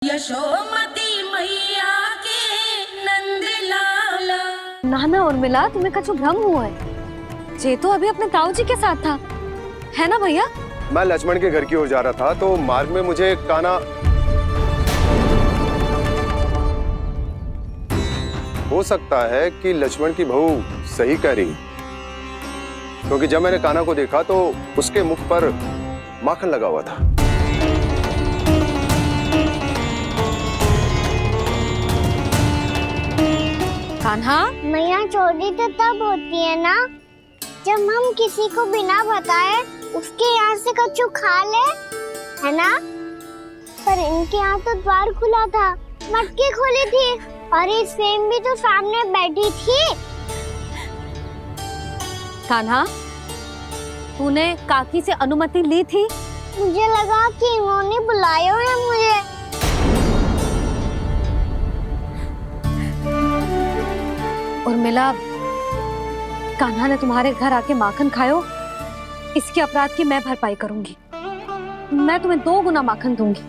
यशोमती मैया के नंद लाला। नाना उर्मिला, तुम्हें कछु भ्रम हुआ है। जे तो अभी अपने ताऊ जी के साथ था, है ना भैया? मैं लक्ष्मण के घर की ओर जा रहा था तो मार्ग में मुझे कान्हा। हो सकता है कि लक्ष्मण की बहू सही कह रही, क्योंकि जब मैंने कान्हा को देखा तो उसके मुख पर माखन लगा हुआ था। कान्हा, मैया चोरी तो तब होती है ना जब हम किसी को बिना बताए उसके यहाँ से कछु खा ले, है ना? पर इनके यहाँ तो द्वार खुला था, मटकी खोली थी और इस फेम भी तो सामने बैठी थी। कान्हा, तूने काकी से अनुमति ली थी? मुझे लगा कि इन्होंने बुलाया है मुझे। उर्मिला, कान्हा ने तुम्हारे घर आके माखन खायो, इसके अपराध की मैं भरपाई करूंगी। मैं तुम्हें 2 गुना माखन दूंगी।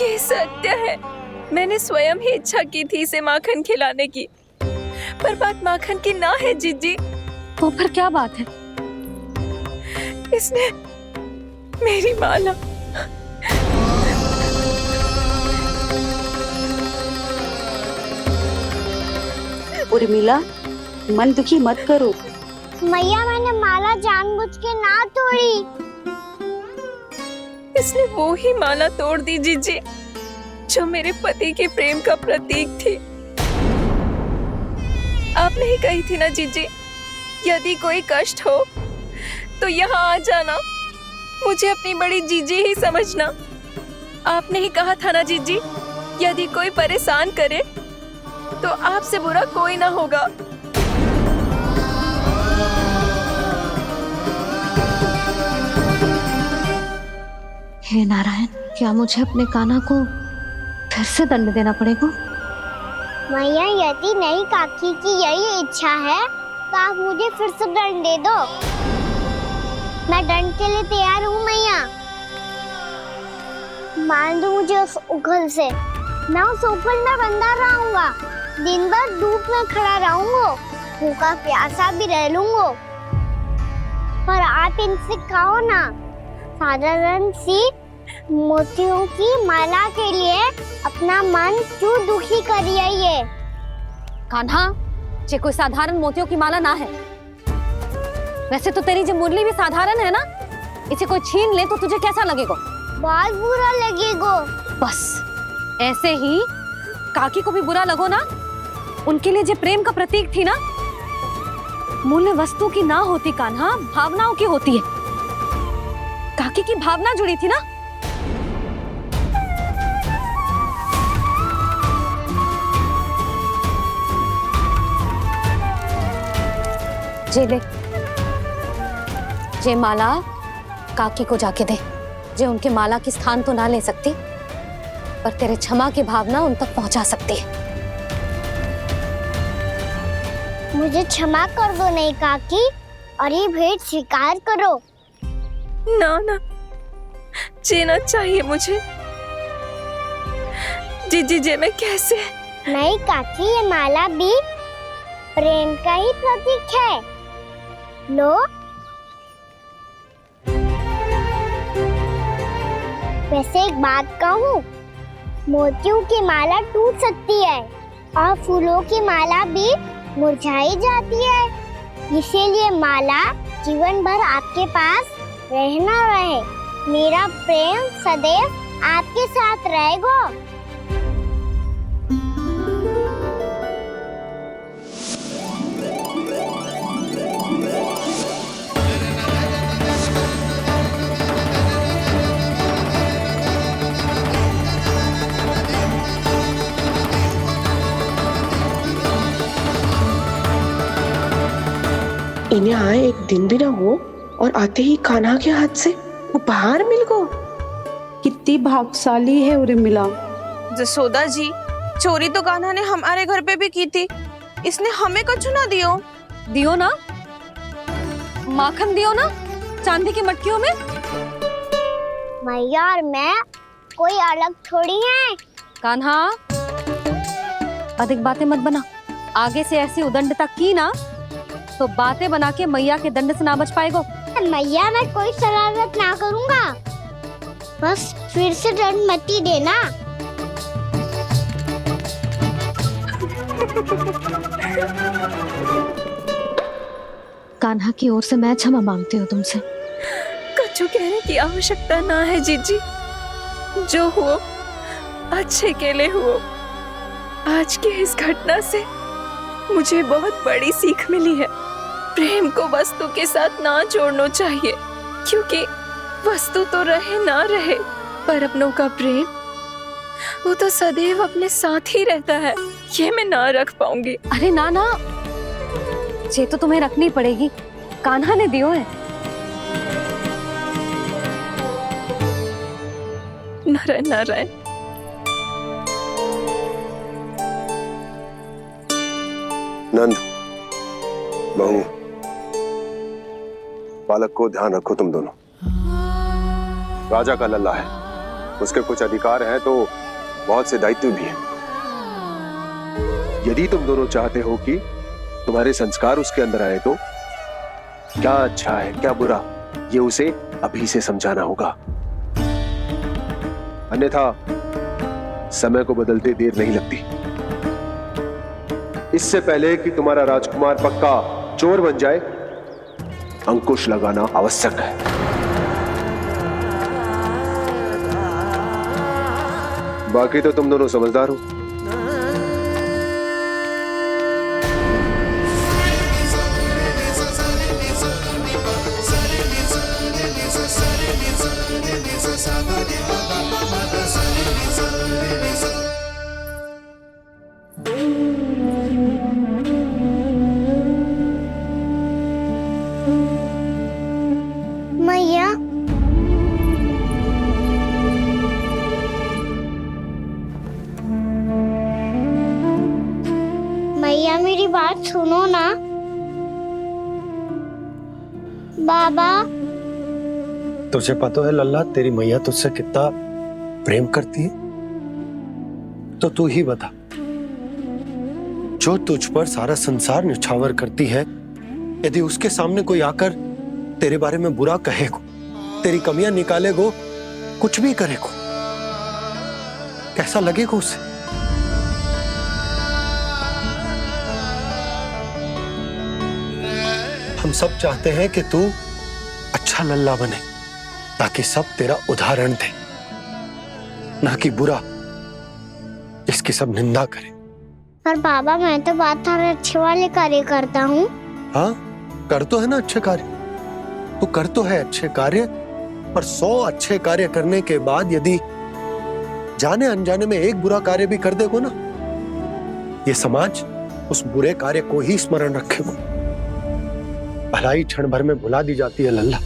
ये सत्य है, मैंने स्वयं ही इच्छा की थी इसे माखन खिलाने की, पर बात माखन की ना है जीजी। तो फिर क्या बात है? इसने मेरी माला। उर्मिला, मन दुखी मत करो। मैया, मैंने माला जानबूझ के ना तोड़ी। इसने वो ही माला तोड़ दी जीजी जो मेरे पति के प्रेम का प्रतीक थी। आपने ही कही थी ना जीजी, यदि कोई कष्ट हो तो यहाँ आ जाना, मुझे अपनी बड़ी जीजी ही समझना। आपने ही कहा था ना जीजी, यदि कोई परेशान करे तो आपसे बुरा कोई ना होगा। हे नारायण, क्या मुझे अपने कान्हा को फिर से दंड देना पड़ेगा? मैया, यदि नहीं काकी की यही इच्छा है तो आप मुझे फिर से दंड दे दो। मैं दंड के लिए तैयार हूँ मैया। मान दो मुझे उस उखल से, मैं उस उखल में बंधा रहूंगा, दिन भर धूप में खड़ा रहूंगा, भूखा प्यासा भी रह लूंगा। पर आप इनसे कहो ना, साधारण सी मोतियों की माला के लिए अपना मन क्यों दुखी करिए? कान्हा, ये कोई साधारण मोतियों की माला ना है। वैसे तो तेरी जो मुरली भी साधारण है ना, इसे कोई छीन ले तो तुझे कैसा लगेगा? बहुत बुरा लगेगा। बस ऐसे ही काकी को भी बुरा लगो ना। उनके लिए जो प्रेम का प्रतीक थी ना, मूल्य वस्तु की ना होती कान्हा, भावनाओं की होती है। काकी की भावना जुड़ी थी ना। जे ले, जे माला काकी को जाके दे। जे उनके माला की स्थान तो ना ले सकती, पर तेरे क्षमा की भावना उन तक पहुंचा सकती है। मुझे क्षमा कर दो नहीं काकी, और ये भेंट स्वीकार करो। ना ना, जीना चाहिए मुझे जीजी। जे मैं कैसे? नहीं काकी, ये माला भी प्रेम का ही प्रतीक है। लो। वैसे एक बात कहूँ, मोतियों की माला टूट सकती है और फूलों की माला भी मुरझाई जाती है। इसीलिए माला जीवन भर आपके पास रहना रहे। मेरा प्रेम सदैव आपके साथ रहेगा। इन्हें आए एक दिन भी ना हो और आते ही कान्हा के हाथ से उपहार मिल गो। कितनी भाग्यशाली है उर्मिला। जसोदा जी, चोरी तो कान्हा ने हमारे घर पे भी की थी, इसने हमें कछु ना दियो। दियो ना, माखन दियो ना, चांदी की मटकियों में। मैया और मैं कोई अलग थोड़ी हैं। कान्हा, अधिक बातें मत बना। आगे से ऐसी उदंडता की ना तो बातें बना के मैया के दंड से ना बच पाएगो। मैया मैं कोई शरारत ना करूंगा, बस फिर से दंड मत ही देना। कान्हा की ओर से मैं क्षमा मांगती हूँ तुमसे। कछु कहने की आवश्यकता ना है जीजी, जो हुआ अच्छे के लिए हुआ। आज की इस घटना से मुझे बहुत बड़ी सीख मिली है। प्रेम को वस्तु के साथ ना जोड़ना चाहिए, क्योंकि वस्तु तो रहे ना रहे, पर अपनों का प्रेम वो तो सदैव अपने साथ ही रहता है। ये मैं ना रख पाऊंगी। अरे ना ना, ये तो तुम्हें रखनी पड़ेगी, कान्हा ने दियो है। नारायण नारायण। नंद, बहू, बालक को ध्यान रखो तुम दोनों। राजा का लल्ला है, उसके कुछ अधिकार हैं तो बहुत से दायित्व भी हैं। यदि तुम दोनों चाहते हो कि तुम्हारे संस्कार उसके अंदर आए तो क्या अच्छा है क्या बुरा, ये उसे अभी से समझाना होगा। अन्यथा समय को बदलते देर नहीं लगती। इससे पहले कि तुम्हारा राजकुमार पक्का चोर बन जाए, अंकुश लगाना आवश्यक है। बाकी तो तुम दोनों समझदार हो। मैया, मैया मेरी बात सुनो ना। बाबा, तुझे पता है लल्ला, तेरी मैया तुझसे कितना प्रेम करती है? तो तू ही बता, जो तुझ पर सारा संसार न्यौछावर करती है, यदि उसके सामने कोई आकर तेरे बारे में बुरा कहेगो, तेरी कमियां निकालेगो, कुछ भी करेगो, कैसा लगेगा उसे? हम सब चाहते हैं कि तू अच्छा लल्ला बने, ताकि सब तेरा उदाहरण दे, ना कि बुरा जिसकी सब निंदा करे। पर बाबा मैं तो बात हर अच्छे वाले कार्य करता हूँ। हाँ, कर तो है ना अच्छे कार्य, तू कर तो है अच्छे कार्य, पर 100 अच्छे कार्य करने के बाद यदि जाने अनजाने में एक बुरा कार्य भी कर देगो ना, ये समाज उस बुरे कार्य को ही स्मरण रखेगो। भलाई क्षण भर में भुला दी जाती है लल्ला,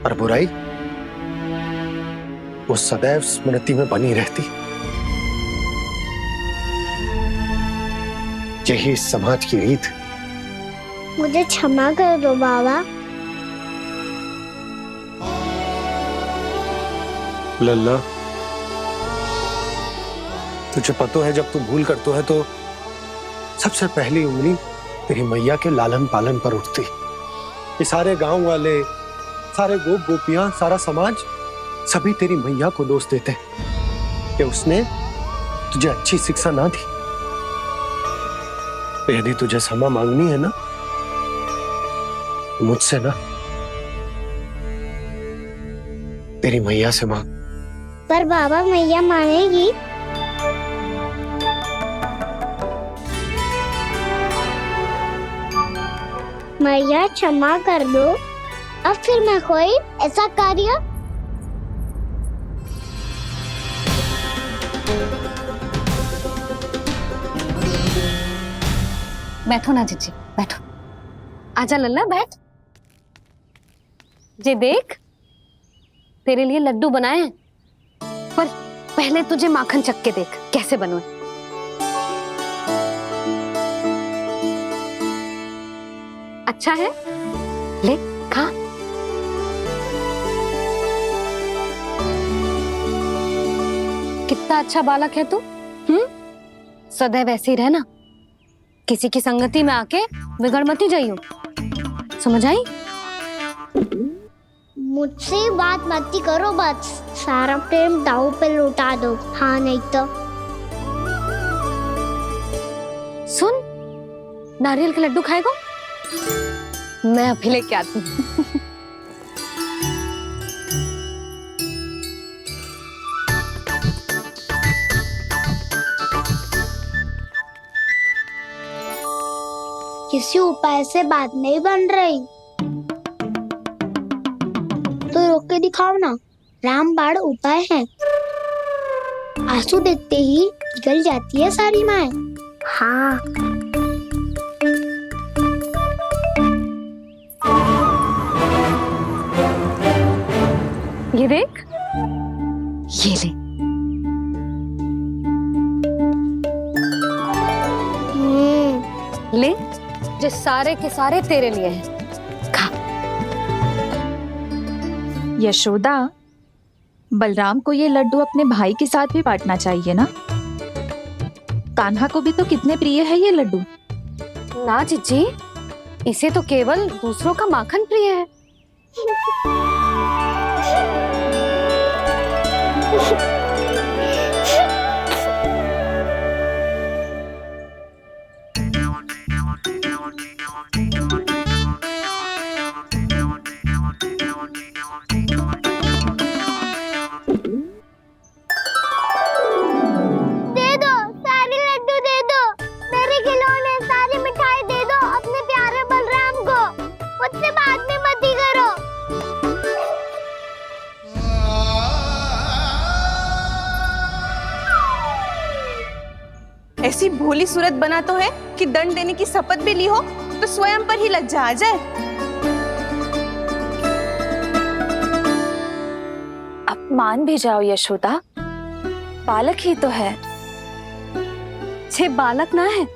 और बुराई वो सदैव स्मृति में बनी रहती। यही इस समाज की रीत। मुझे क्षमा कर दो बाबा। लल्ला, तुझे पता है जब तू भूल करतो है तो सबसे पहली उंगली तेरी मैया के लालन पालन पर उठती। ये सारे गांव वाले, सारे गोप गोपियां, सारा समाज सभी तेरी मैया को दोष देते कि उसने तुझे अच्छी शिक्षा ना दी। तो यदि तुझे क्षमा मांगनी है ना, मुझसे ना, तेरी मैया से मांग। पर बाबा मैया मानेगी? मैया क्षमा कर दो, अब फिर मैं कोई ऐसा कार्य। बैठो ना जीजी, बैठो। आजा लल्ला, बैठ। जे देख, तेरे लिए लड्डू बनाए हैं, पर पहले तुझे माखन चख के देख कैसे बने। अच्छा है, ले खा। कितना अच्छा बालक है तू। सदैव ऐसे ही रहना, किसी की संगति में आके बिगड़ मती जाइयो, समझ आई? मुझसे बात मत करो, बस सारा प्रेम दाव पे लौटा दो। हाँ नहीं तो सुन, नारियल के लड्डू खाएगा? मैं अभी लेके आती हूँ। किसी उपाय से बात नहीं बन रही तो रोक के दिखाओ ना। रामबाण उपाय है, आंसू देखते ही पिघल जाती है सारी माए। हाँ ये देख, ये ले। ले, जो सारे के सारे तेरे लिए हैं, खा। यशोदा, बलराम को ये लड्डू अपने भाई के साथ भी बांटना चाहिए ना। कान्हा को भी तो कितने प्रिय है ये लड्डू। ना जीजी, इसे तो केवल दूसरों का माखन प्रिय है। ऐसी भोली सूरत बना तो है कि दंड देने की शपथ भी ली हो तो स्वयं पर ही लज्जा आ जाए। अब मान भी जाओ यशोदा, बालक ही तो है। छे बालक ना है,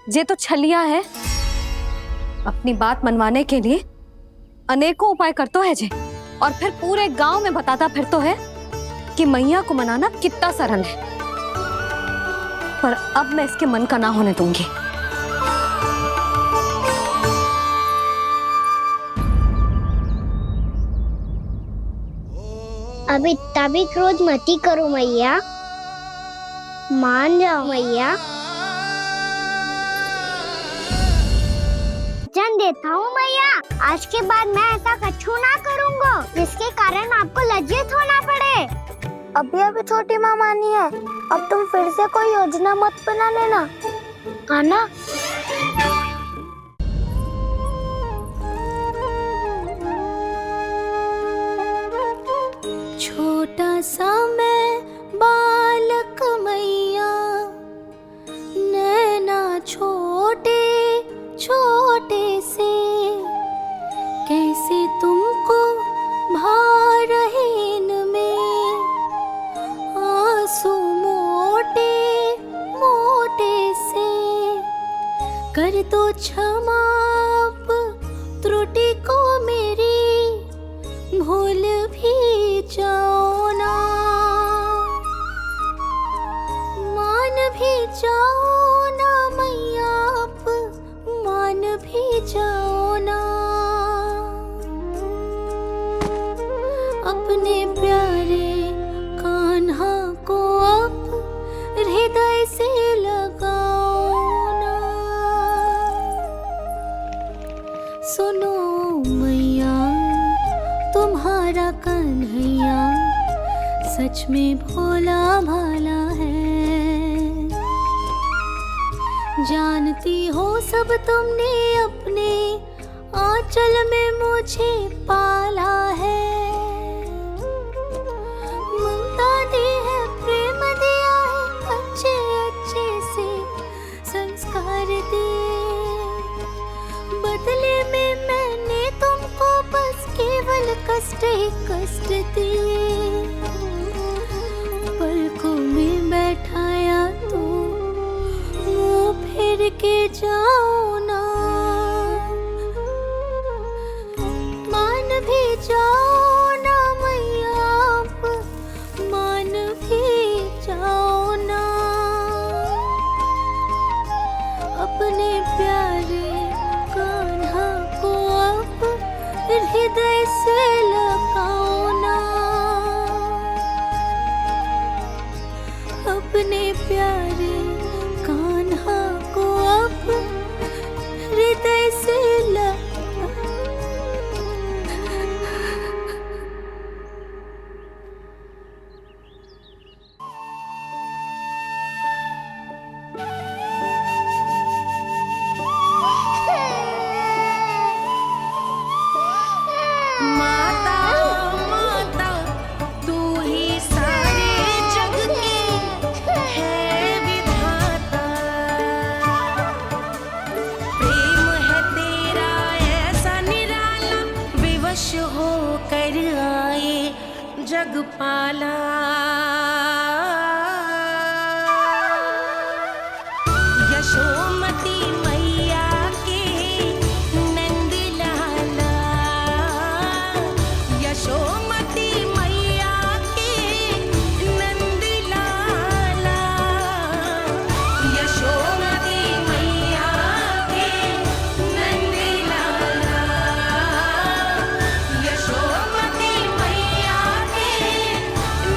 ये तो छलिया है। अपनी बात मनवाने के लिए अनेकों उपाय करतो है जे, और फिर पूरे गांव में बताता फिरतो है कि मैया को मनाना कितना सरल है। पर अब मैं इसके मन का ना होने दूंगी। अब इतना भी क्रोध मती करो मैया, मान जाओ मैया। वचन देता हूँ मैया, आज के बाद मैं ऐसा कछु ना करूँगा जिसके कारण आपको लज्जित होना पड़े। अभी छोटी माँ मानी है, अब तुम फिर से कोई योजना मत बना लेना, कान्हा। छोटा सा मैं बालक मैया, नैना छोटे छोटे से, कैसे तुमको भारहीन में आंसू मोटे मोटे से, कर दो क्षमा त्रुटि को मेरी, भूल भी जाओ ना, मान भी जाओ ना मैया, आप मान भी जाओ ना। अपने प्यारे कान्हा को अब हृदय से लगाओ ना। सुनो मैया, तुम्हारा कन्हैया सच में भोला भाला है। जानती हो सब तुमने अपने आंचल में मुझे पाला है। ममता दी है, प्रेम दिया है, अच्छे अच्छे से संस्कार दिए। बदले में मैंने तुमको बस केवल कष्ट ही कष्ट दिए। पलकों में बैठाया तो मुंह फेर के जाओ ना, मान भी जाओ अपने प्यारे कान्हा को अब हृदय से लगा। माता माता तू ही सारे जग की है विधाता। प्रेम है तेरा ऐसा निराला, विवश हो कर आए जग पाला। यशोमती मैया के नंद लाला, यशोमती मैया के नंद लाला, यशोमती मैया के नंद लाला, यशोमती मैया के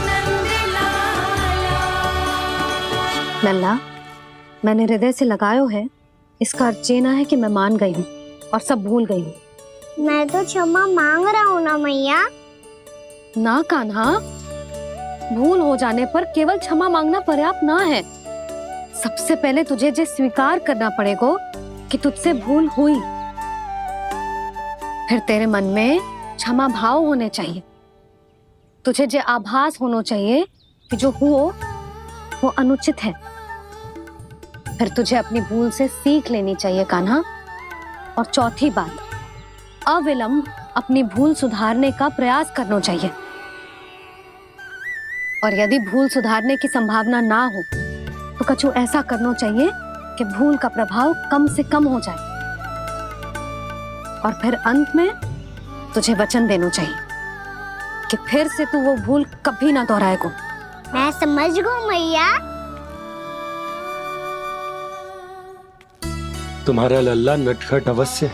नंद लाला। लल्ला, मैंने हृदय से लगायो है, इसका अर्थ ये ना है कि मैं मान गई हूँ और सब भूल गई हूँ। मैं तो क्षमा मांग रहा हूँ ना मैया। ना कान्हा, भूल हो जाने पर केवल क्षमा मांगना पर्याप्त ना है। सबसे पहले तुझे जे स्वीकार करना पड़ेगा कि तुझसे भूल हुई। फिर तेरे मन में क्षमा भाव होने चाहिए। तुझे जे आभास होना चाहिए कि जो हुआ वो अनुचित है। फिर तुझे अपनी भूल से सीख लेनी चाहिए कान्हा। और चौथी बात, अविलंब अपनी भूल सुधारने का प्रयास करना चाहिए। और यदि भूल सुधारने की संभावना ना हो तो कछु ऐसा करना चाहिए कि भूल का प्रभाव कम से कम हो जाए। और फिर अंत में तुझे वचन देना चाहिए कि फिर से तू वो भूल कभी ना दोहराएगा। मैं समझ गई मैया। तुम्हारा लल्ला नटखट अवश्य,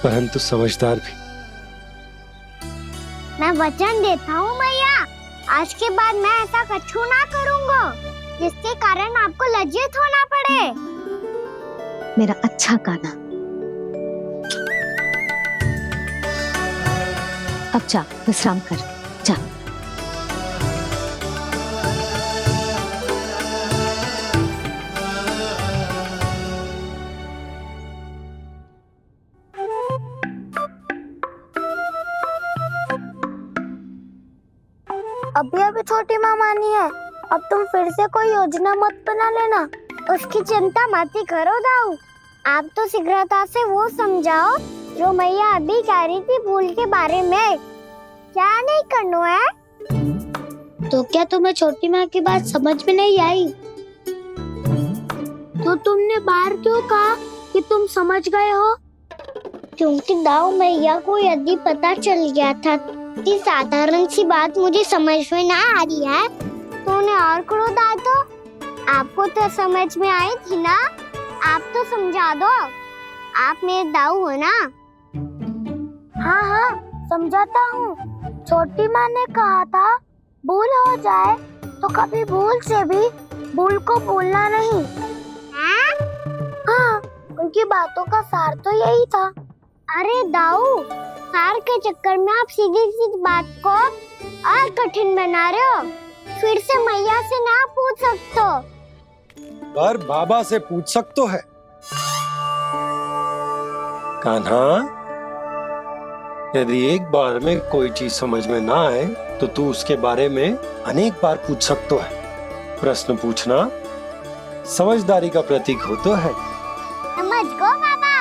परंतु समझदार भी। मैं वचन देता हूँ मैया, आज के बाद मैं ऐसा कछु ना करूँगा जिसके कारण आपको लज्जित होना पड़े। मेरा अच्छा कान्हा, अब जा विश्राम कर, जा। अभी अभी छोटी माँ मानी है, अब तुम फिर से कोई योजना मत बना लेना। उसकी चिंता मत ही करो दाऊ। आप तो शीघ्रता से वो समझाओ जो मैया अभी कह रही थी भूल के बारे में। क्या नहीं करना है? तो क्या तुम्हें छोटी माँ की बात समझ में नहीं आई? तो तुमने बाहर क्यों कहा कि तुम समझ गए हो? क्योंकि दाऊ मैया को यदि पता चल गया था इतनी साधारण सी बात मुझे समझ में ना आ रही है तो उन्हें और क्रोध आए तो? आपको तो समझ में आई थी ना, आप तो समझा दो। आप मेरे दाऊ हो ना। हाँ हाँ समझाता हूँ। छोटी माँ ने कहा था भूल हो जाए तो कभी भूल से भी भूल को भूलना नहीं। हाँ, उनकी बातों का सार तो यही था। अरे दाऊ, सार के चक्कर में आप सीधी सीधी बात को और कठिन बना रहे हो। फिर से मैया से ना पूछ सकते हो, पर बाबा से पूछ सकते है। कान्हा, यदि एक बार में कोई चीज समझ में ना आए तो तू उसके बारे में अनेक बार पूछ सकते है। प्रश्न पूछना समझदारी का प्रतीक होता है। समझ गो बाबा।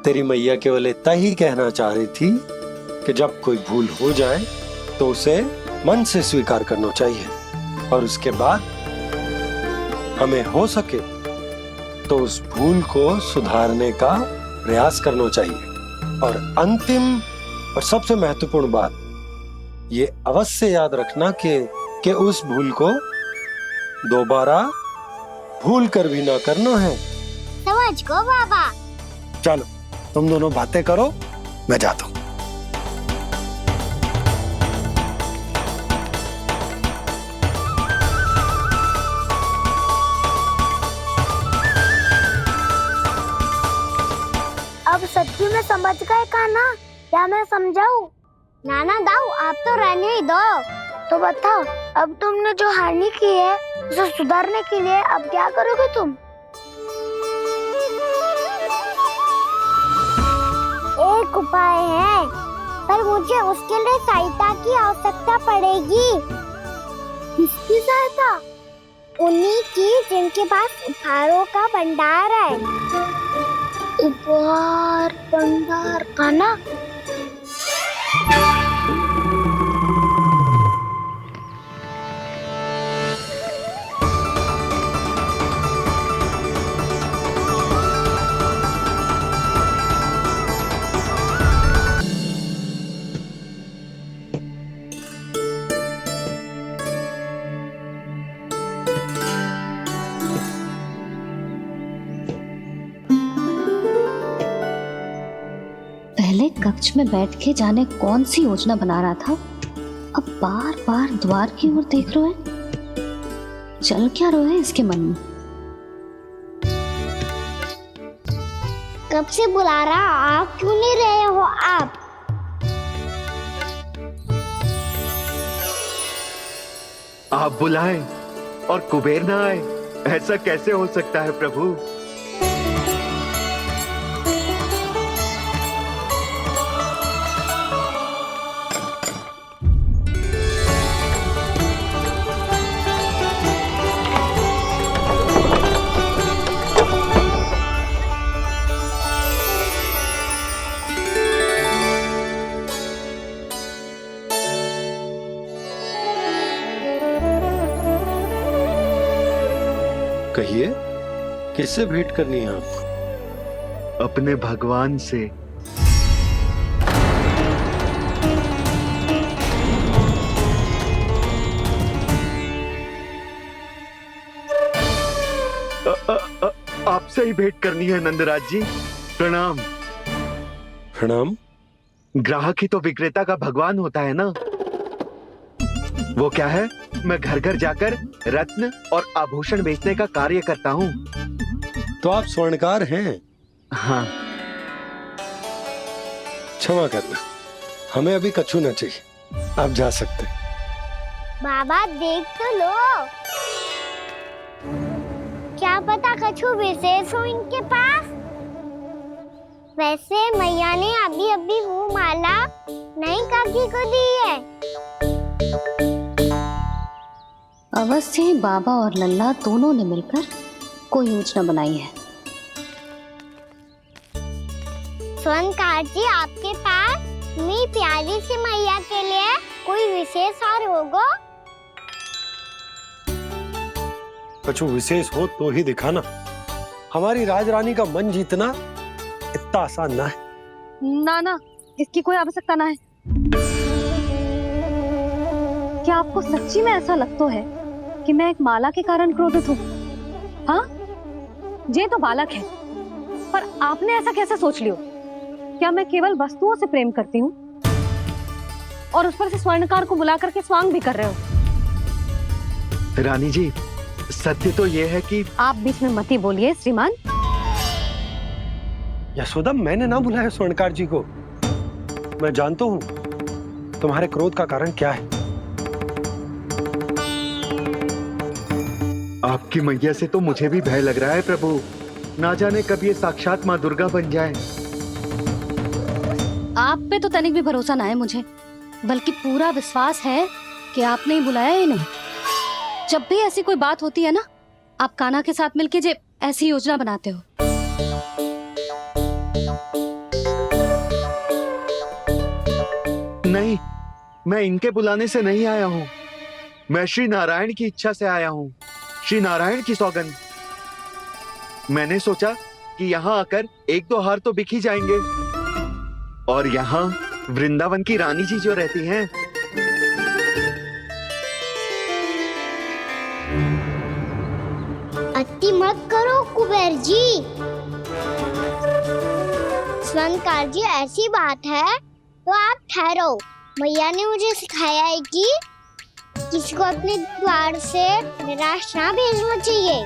तेरी मैया केवल इतना ही कहना चाह रही थी कि जब कोई भूल हो जाए तो उसे मन से स्वीकार करना चाहिए और उसके बाद हमें हो सके तो उस भूल को सुधारने का प्रयास करना चाहिए। और अंतिम और सबसे महत्वपूर्ण बात ये अवश्य याद रखना कि उस भूल को दोबारा भूल कर भी ना करना है। समझ गो बाबा। चलो तुम दोनों बातें करो, मैं जाता हूँ। समझ गए कान्हा, क्या मैं समझाऊं? नाना दाऊ, आप तो रहने ही दो। तो बताओ, अब तुमने जो हानि की है उसे सुधारने के लिए अब क्या करोगे तुम? एक उपाय है, पर मुझे उसके लिए सहायता की आवश्यकता पड़ेगी। किसकी सहायता? उन्हीं की जिनके पास उपहारों का भंडार है। उपहार भंडार का ना? पहले कक्ष में बैठ के जाने कौन सी योजना बना रहा था, अब बार बार द्वार की ओर देख रहे हैं। चल क्या रहे हैं इसके मन में? कब से बुला रहा, आप क्यों नहीं रहे हो? आप बुलाएं और कुबेर ना आए, ऐसा कैसे हो सकता है प्रभु? कहिए, किससे भेंट करनी है आपको? अपने भगवान से। आपसे ही भेंट करनी है नंदराज जी। प्रणाम। प्रणाम। ग्राहक ही तो विक्रेता का भगवान होता है ना। वो क्या है, मैं घर घर जाकर रत्न और आभूषण बेचने का कार्य करता हूँ। तो आप स्वर्णकार हैं? हाँ। क्षमा करना, हमें अभी कछु न चाहिए, आप जा सकते हैं। बाबा देख तो लो, क्या पता कछु विशेष हो इनके पास। वैसे मैया ने अभी अभी वो माला नई काकी को दी है। अवश्य ही बाबा और लल्ला दोनों ने मिलकर कोई योजना बनाई है। स्वर्णकार जी, आपके पास मेरी प्यारी सी मैया के लिए कोई विशेष हार होगा? कछु विशेष हो तो ही दिखाना। हमारी राजरानी का मन जीतना इतना आसान ना है। ना, इसकी कोई आवश्यकता ना है। क्या आपको सच्ची में ऐसा लगता है कि मैं एक माला के कारण क्रोधित हूँ? हाँ, ये तो बालक है, पर आपने ऐसा कैसे सोच लियो? क्या मैं केवल वस्तुओं से प्रेम करती हूँ और उस पर से स्वर्णकार को बुला करके स्वांग भी कर रहे हो? रानी जी, सत्य तो ये है कि आप बीच में मत ही बोलिए श्रीमान। यशोदा, मैंने ना बुलाया स्वर्णकार जी को। मैं जानता हूँ तुम्हारे क्रोध का कारण क्या है। आपकी मैया से तो मुझे भी भय लग रहा है प्रभु। ना जाने कब ये साक्षात माँ दुर्गा बन जाए। आप पे तो तनिक भी भरोसा ना है मुझे, बल्कि पूरा विश्वास है कि आपने ही बुलाया इन्हें। जब भी ऐसी कोई बात होती है ना, आप कान्हा के साथ मिलके जे ऐसी योजना बनाते हो। नहीं, मैं इनके बुलाने से नहीं आया हूँ। मैं श्री नारायण की इच्छा से आया हूँ। श्री नारायण की सौगंध। मैंने सोचा कि यहाँ आकर एक दो हार तो बिक ही जाएंगे। और यहाँ वृंदावन की रानी जी जो रहती हैं, अति मत करो कुबेर जी। स्वर्णकार जी, ऐसी बात है तो आप ठहरो। मैया ने मुझे सिखाया है कि किसी को अपने द्वार से निराश ना भेजना चाहिए।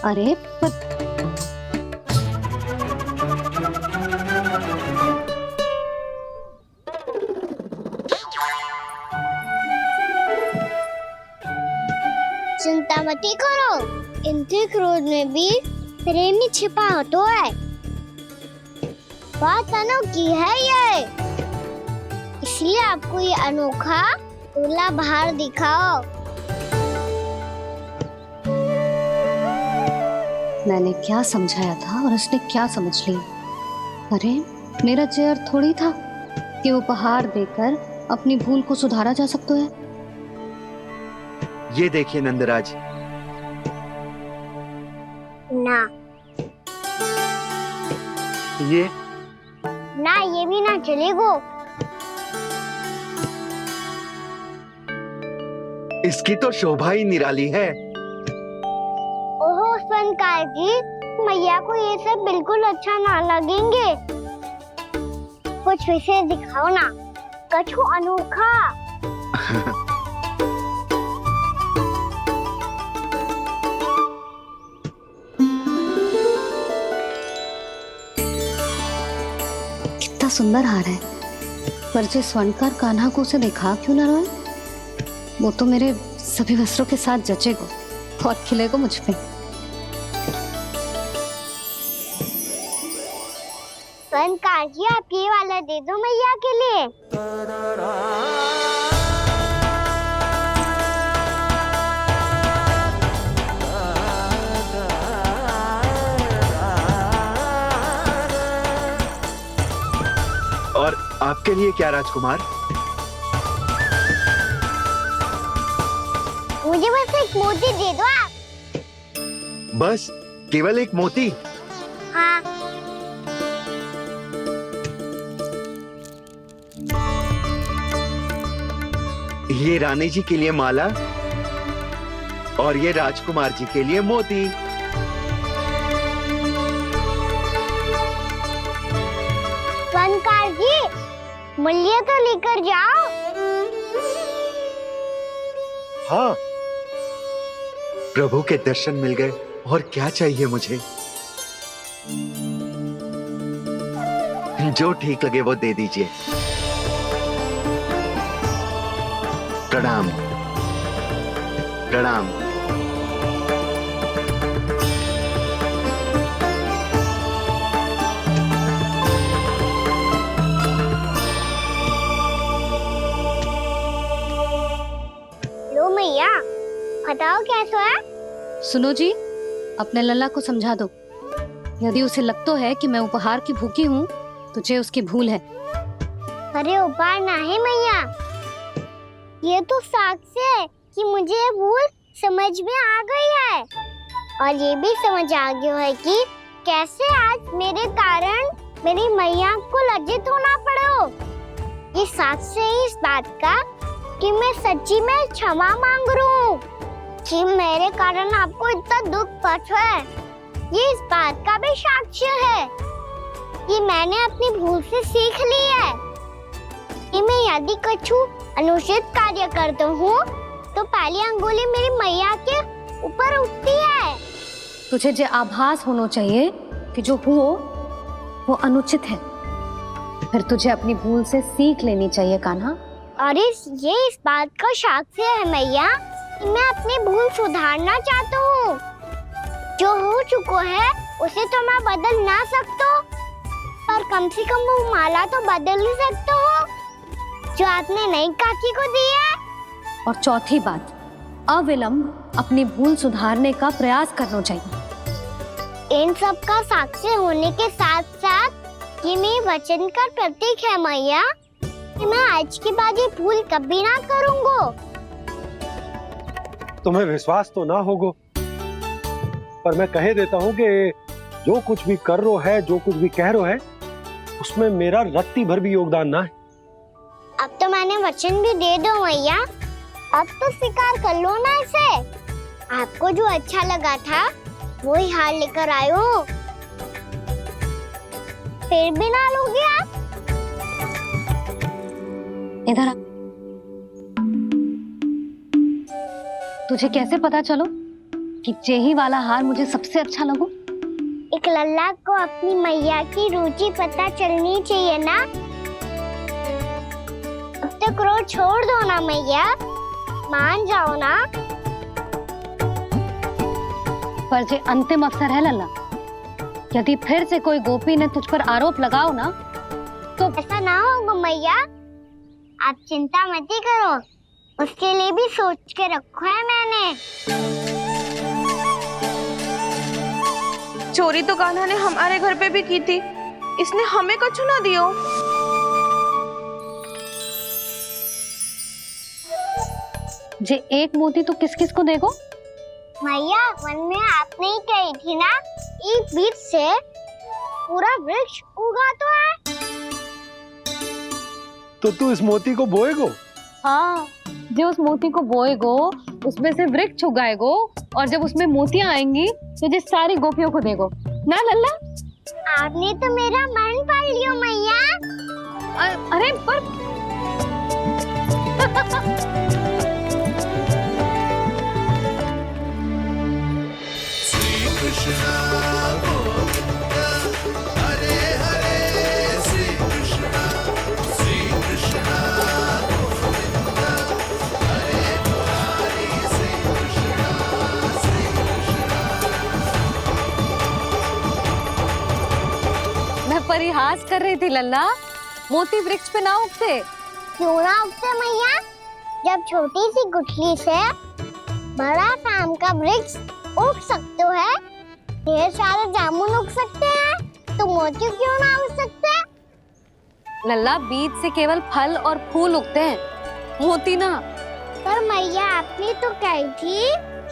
अरे पर चिंता मत करो, इनके क्रोध में भी प्रेम ही छिपा होता है। बात अनोखी है ये, इसलिए आपको ये अनोखा दूल्हा बाहर दिखाओ। मैंने क्या समझाया था और उसने क्या समझ लिया। अरे मेरा चेयर थोड़ी था कि उपहार देकर अपनी भूल को सुधारा जा सकता है। ये देखिए नंदराज, ना ये ना, ये भी ना चलेगो। इसकी तो शोभा ही निराली है। ओहो स्वनकार जी, मैया को ये सब बिल्कुल अच्छा ना लगेंगे। कुछ विशेष दिखाओ ना, कछु अनोखा। कितना सुंदर हार है, पर जो स्वर्णकार कान्हा को उसे दिखा क्यों ना रहा है? वो तो मेरे सभी वस्त्रों के साथ जचेगा और खिलेगा मुझ पे। स्वनकार जी, आप ये वाला दे दो मैया के लिए। और आपके लिए क्या राजकुमार? मुझे बस एक मोती दे दो आप। बस केवल एक मोती? हाँ। ये रानी जी के लिए माला और ये राजकुमार जी के लिए मोती। स्वनकार जी, मूल्य तो लेकर जाओ। हाँ, प्रभु के दर्शन मिल गए, और क्या चाहिए मुझे? जो ठीक लगे वो दे दीजिए। प्रणाम प्रणाम। लो मैया, बताओ कैसा है? सुनो जी, अपने लल्ला को समझा दो। यदि उसे लगता है कि मैं उपहार की भूखी हूँ, तो ये उसकी भूल है। अरे उपहार ना है मैया, ये तो साक्ष्य है कि मुझे ये भूल समझ में आ गई है, और ये भी समझ आ गया है कि कैसे आज मेरे कारण मेरी मैया को लज्जित होना पड़ो। ये साक्ष्य है इस बात का कि मैं सच्ची में क्षमा मांग रहा हूँ कि मेरे कारण आपको इतना दुख पहुंचा है। ये इस बात का भी साक्ष्य है कि मैंने अपनी भूल से सीख ली है कि मैं यदि कुछ अनुचित कार्य करता हूँ तो पहली अंगुली मेरी मैया के ऊपर उठती है। तुझे जो आभास होना चाहिए कि जो हुआ वो अनुचित है, फिर तुझे अपनी भूल से सीख लेनी चाहिए कान्हा। और ये इस बात का साक्ष्य है मैया कि मैं अपनी भूल सुधारना चाहता हूँ। जो हो चुका है उसे तो मैं बदल ना सकता, पर कम से कम वो माला तो बदल ही सकता हूँ जो आपने नई काकी को दी है। और चौथी बात, अविलंब अपनी भूल सुधारने का प्रयास करना चाहिए। इन सब का साक्ष्य होने के साथ साथ ये मेरे वचन का प्रतीक है मैया कि मैं आज के बाद ये भूल कभी ना करूँगा। तुम्हें विश्वास तो ना होगो, पर मैं कह देता हूँ कि जो कुछ भी कर रो है, जो कुछ भी कह रो है, उसमें मेरा रत्ती भर भी योगदान ना है। अब तो मैंने वचन भी दे दो मैया, अब तो स्वीकार कर लो ना इसे। आपको जो अच्छा लगा था वही हार लेकर आयो, फिर भी ना लोगे आप? इधर आ। तुझे कैसे पता चलो कि जेही वाला हार मुझे सबसे अच्छा लगो? एक लल्ला को अपनी मैया की रुचि पता चलनी चाहिए ना। अब तो क्रोध छोड़ दो ना मैया, मान जाओ ना। पर जे अंतिम अवसर है लल्ला, यदि फिर से कोई गोपी ने तुझ पर आरोप लगाओ ना तो ऐसा ना होगा मैया, आप चिंता मत ही करो, उसके लिए भी सोच के रखो है मैंने। चोरी तो कान्हा ने हमारे घर पे भी की थी, इसने हमें कछु ना दियो। जे एक मोती तो किस किस को देगो? मैया मन में आपने ही कही थी ना, एक बीज से पूरा वृक्ष उगा तो है। तो तू इस मोती को बोएगो? हाँ, जो उस मोती को बोएगो उसमें से वृक्ष उगाएगो और जब उसमें मोतियां आएंगी तो जिस सारी गोपियों को देगो ना लल्ला। आपने तो मेरा मन पढ़ लियो मैया। अरे पर मैं परिहास कर रही थी लल्ला, मोती वृक्ष पे ना उगते। क्यों ना उगते मैया, जब छोटी सी गुठली से बड़ा आम का वृक्ष उग सकते है, ढेर सारे जामुन उग सकते हैं, तो मोती क्यों ना उग सकते? लल्ला, बीज से केवल फल और फूल उगते हैं, मोती ना। पर मैया आपने तो कही थी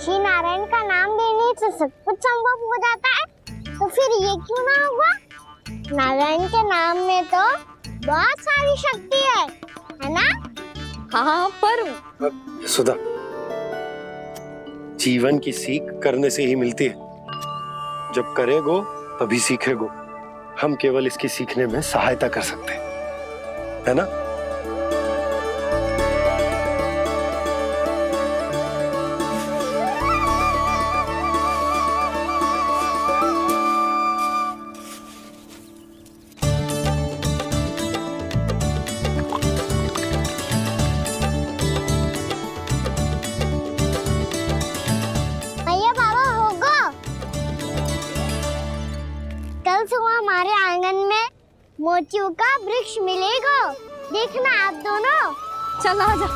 श्री नारायण का नाम लेने से सब कुछ संभव हो जाता है, तो फिर ये क्यों ना होगा? नारायण के नाम में तो बहुत सारी शक्ति है ना? हाँ पर सुधा, जीवन की सीख करने से ही मिलती है। जब करेगो तभी सीखेगो। हम केवल इसकी सीखने में सहायता कर सकते हैं, है ना? भैया बाबा होगो, कल सुबह हमारे आंगन में मोतियों का वृक्ष मिलेगा, देखना आप दोनों। चल आ जा।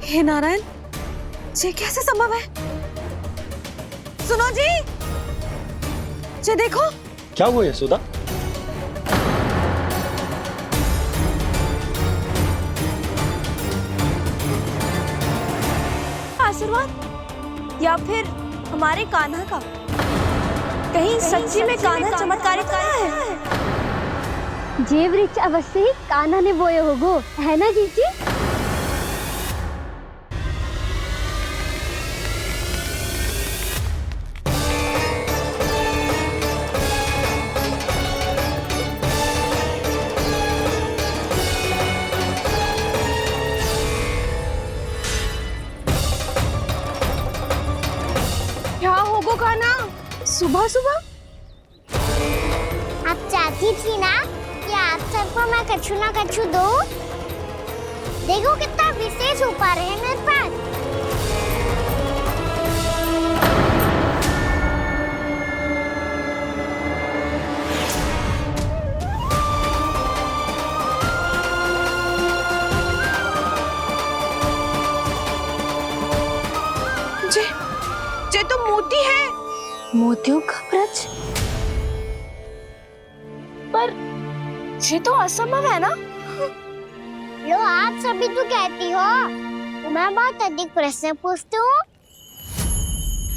हे नारायण, ये कैसे संभव है? सुनो जी, ये देखो। क्या हुआ यशोदा? आशीर्वाद या फिर हमारे कान्हा का? कहीं सच्ची में कान्हा चमत्कारित आया है? जे वृक्ष अवश्य ही कान्हा ने बोए होगो, है ना जीजी? क्या होगो कान्हा सुबह सुबह? आप चाहती थी ना कि आप सबको मैं कछु ना कछु दूं? देखो कितना विशेष उपहार है मेरे पास। मोती है। मोतियों का ब्रज? पर ये तो असंभव है ना। लो आप सभी तो कहती हो, मैं बहुत अधिक प्रश्न पूछती हूँ,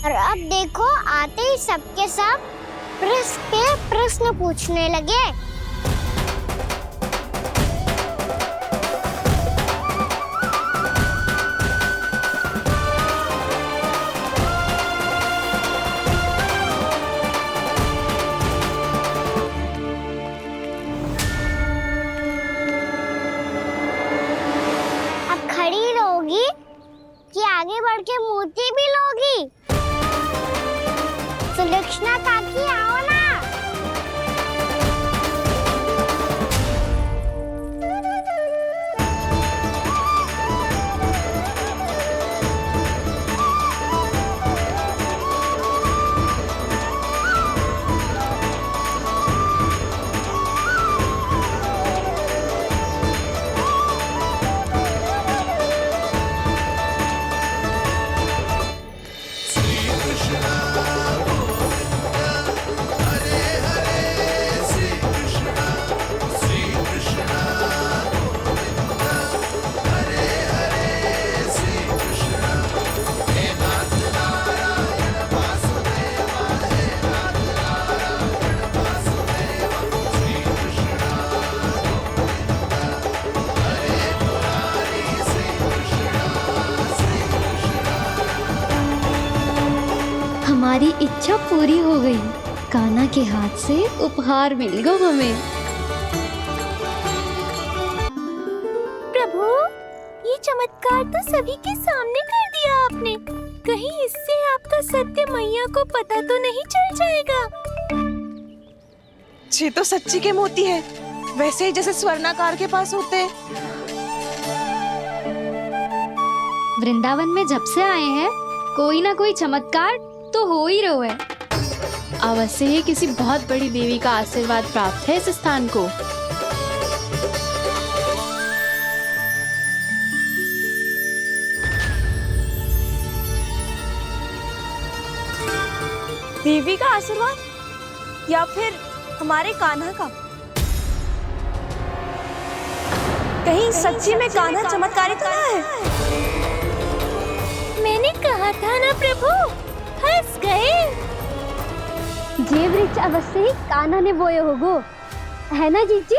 और अब देखो आते ही सबके सब प्रश्न पे प्रश्न पूछने लगे। अब खड़ी रहोगी कि आगे बढ़ के मोती भी लोगी? सुलक्षणा काकी आओ ना। हमारी इच्छा पूरी हो गई। कान्हा के हाथ से उपहार मिल गया हमें। प्रभु, ये चमत्कार तो सभी के सामने कर दिया आपने। कहीं इससे आपका सत्य मैया को पता तो नहीं चल जाएगा? ये तो सच्ची के मोती है, वैसे ही जैसे स्वर्णाकार के पास होते हैं। वृंदावन में जब से आए हैं, कोई ना कोई चमत्कार तो हो ही रहा है। अवश्य ही किसी बहुत बड़ी देवी का आशीर्वाद प्राप्त है इस स्थान को। देवी का आशीर्वाद या फिर हमारे कान्हा का? कहीं सच्ची में कान्हा चमत्कारी तो ना है? मैंने कहा था ना प्रभु, फंस गए। ये वृक्ष अवश्य ही कान्हा ने बोए होगो, है ना जीजी?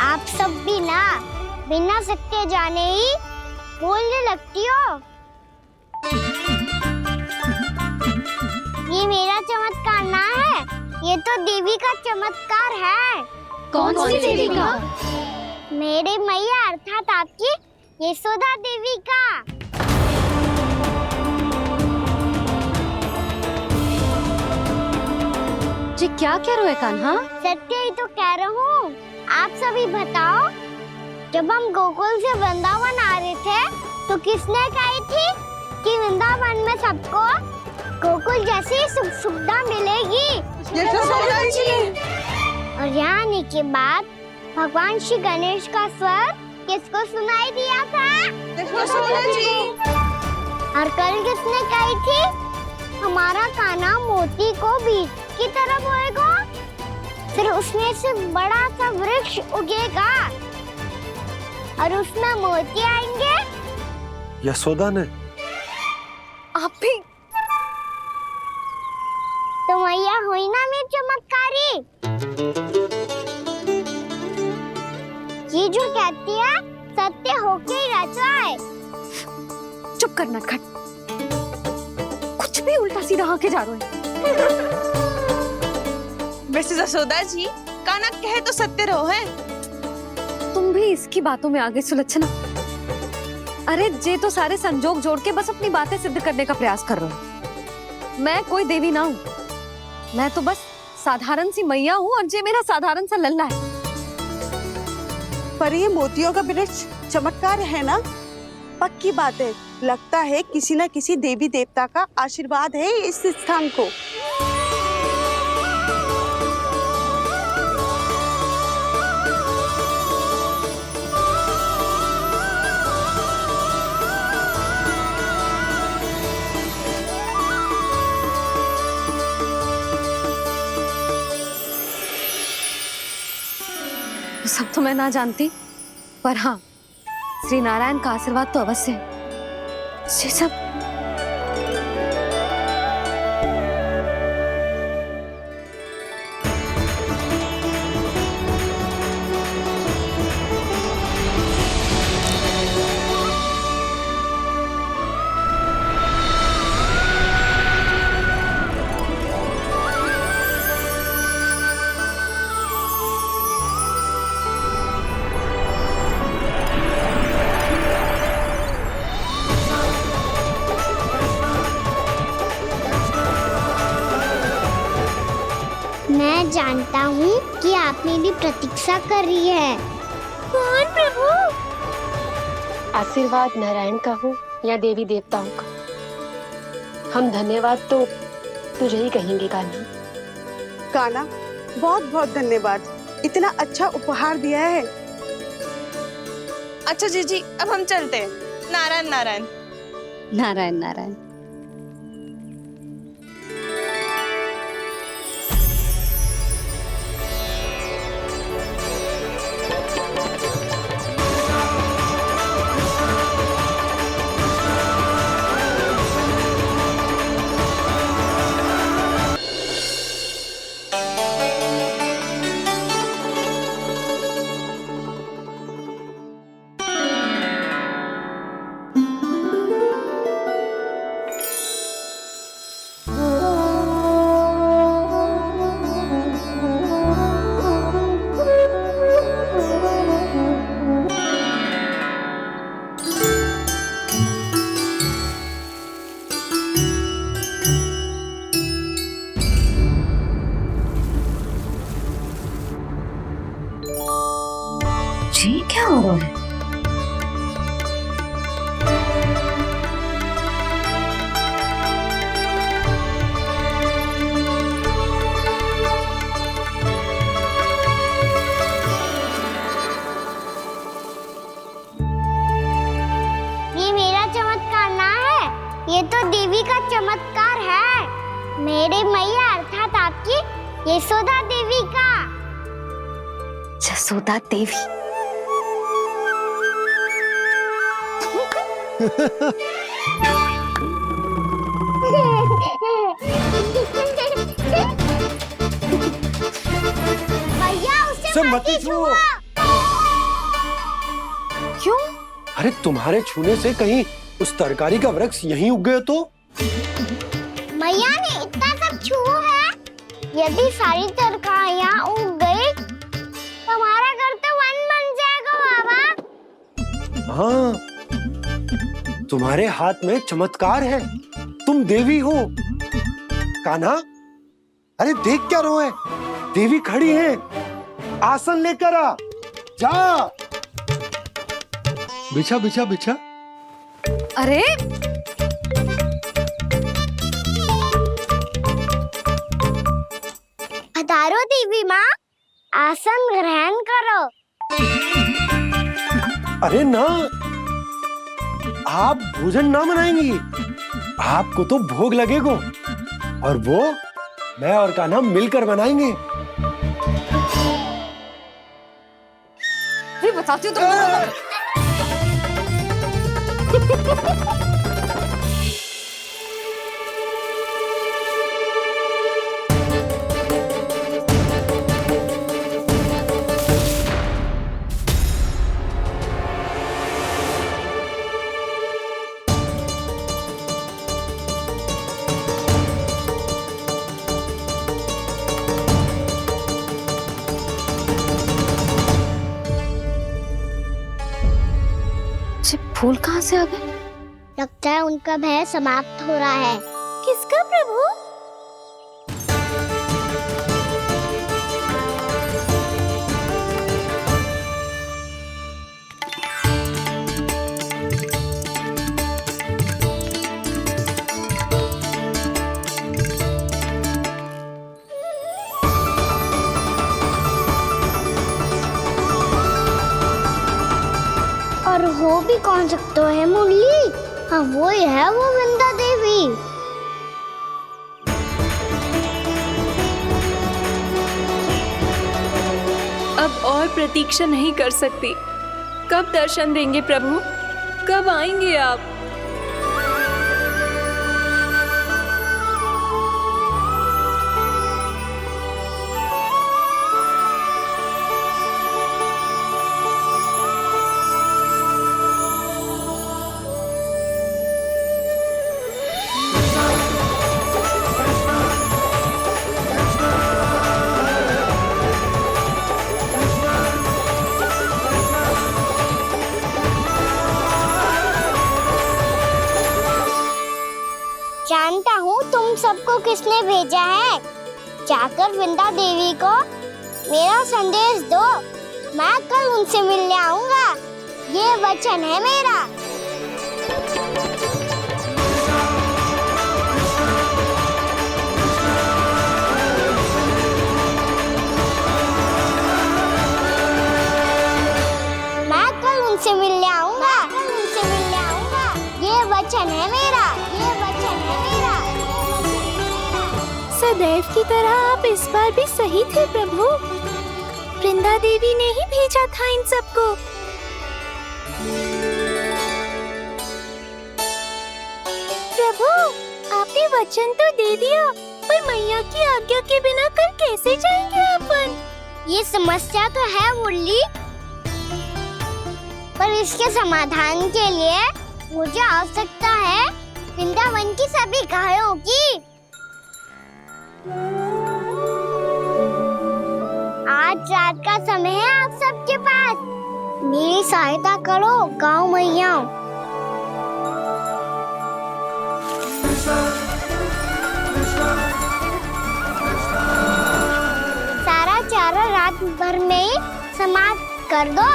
आप सब भी ना बिना सत्य जाने ही बोलने लगती हो। ये मेरा चमत्कार ना है, ये तो देवी का चमत्कार है। कौन सी देवी का? मेरे मैया अर्थात आपकी यशोदा देवी का। जी क्या कह रहे हो कान्हा? सत्य ही तो कह रहा हूँ। आप सभी बताओ, जब हम गोकुल से वृंदावन आ रहे थे तो किसने कही थी कि वृंदावन में सबको गोकुल जैसी सुख सुविधा मिलेगी? यशोदा जी। और यहाँ आने के बाद भगवान श्री गणेश का स्वर किसको सुनाई दिया था? यशोदा जी। और कल किसने कही थी हमारा कान्हा मोती को बीज की तरफ होएगा, फिर उसमें से बड़ा सा वृक्ष उगेगा और उसमें मोती आएंगे? यशोदा ने? आप भी? तो मैया हुई ना मेरी चमत्कारी। ये जो कहती है सत्य होके ही रहता है। चुप कर नटखट, कुछ भी उल्टा सीधा आके जा रहे हैं। वैसे यशोदा जी, कान्हा कहे तो सत्य रहो है। तुम भी इसकी बातों में आगे सुलक्षणा। अरे जे तो सारे संजोग जोड़ के बस अपनी बातें सिद्ध करने का प्रयास कर रहे हो। मैं कोई देवी ना हूँ, मैं तो बस साधारण सी मैया हूँ और जे मेरा साधारण सा लल्ला है। पर ये मोतियों का वृक्ष चमत्कार है ना? पक्की बात है, लगता है किसी न किसी देवी देवता का आशीर्वाद है इस स्थान को। ये सब तो मैं ना जानती, पर हाँ, श्री नारायण का आशीर्वाद तो अवश्य है। ये सब मैं जानता हूँ कि आप मेरी प्रतीक्षा कर रही है। कौन प्रभु? आशीर्वाद नारायण का हो या देवी देवताओं का, हम धन्यवाद तो तुझे ही कहेंगे कान्हा। कान्हा, बहुत बहुत धन्यवाद, इतना अच्छा उपहार दिया है। अच्छा जीजी, अब हम चलते हैं। नारायण नारायण। नारायण नारायण। जी क्या हो रहा है? ये मेरा चमत्कार ना है, ये तो देवी का चमत्कार है। मेरे मैया अर्थात आपकी यशोदा देवी का। जसोदा देवी। भैया उसे सब मत मत छुओ। क्यों? अरे तुम्हारे छूने से कहीं उस तरकारी का वृक्ष यहीं उग गए तो? मैया ने इतना सब छुआ है, यदि सारी तरकारियां उग गई तो हमारा घर तो वन बन जाएगा बाबा। हाँ, तुम्हारे हाथ में चमत्कार है, तुम देवी हो। कान्हा, अरे देख क्या रहो है, देवी खड़ी है, आसन लेकर आ, जा। बिछा बिछा बिछा। अरे पधारो देवी माँ, आसन ग्रहण करो। अरे ना, आप भोजन ना मनाएंगी, आपको तो भोग लगेगा, और वो मैं और कान्हा मिलकर बनाएंगे। भी बताती हूँ तुमको। फूल कहाँ से आ गए? लगता है उनका भय समाप्त हो रहा है। किसका प्रभु? और हो भी कौन सकता है मुरली? हाँ वो ही है, वो वृंदा देवी। अब और प्रतीक्षा नहीं कर सकती। कब दर्शन देंगे प्रभु? कब आएंगे आप? जानता हूँ तुम सबको किसने भेजा है। जाकर वृंदा देवी को मेरा संदेश दो। मैं कल उनसे मिलने आऊंगा, ये वचन है मेरा। मैं कल उनसे मिलने आऊंगा, ये वचन है मेरा, ये वचन है मेरा। सदैव की तरह आप इस बार भी सही थे प्रभु। वृंदा देवी ने ही भेजा था इन सबको। प्रभु, आपने वचन तो दे दिया, पर मैया की आज्ञा के बिना कल कैसे जाएंगे अपन? ये समस्या तो है मुरली, पर इसके समाधान के लिए मुझे आवश्यकता है वृंदावन की सभी गायों की। आज रात का समय है आप सबके पास। मेरी सहायता करो गाँव मैया। सारा चारा रात भर में ही समाप्त कर दो।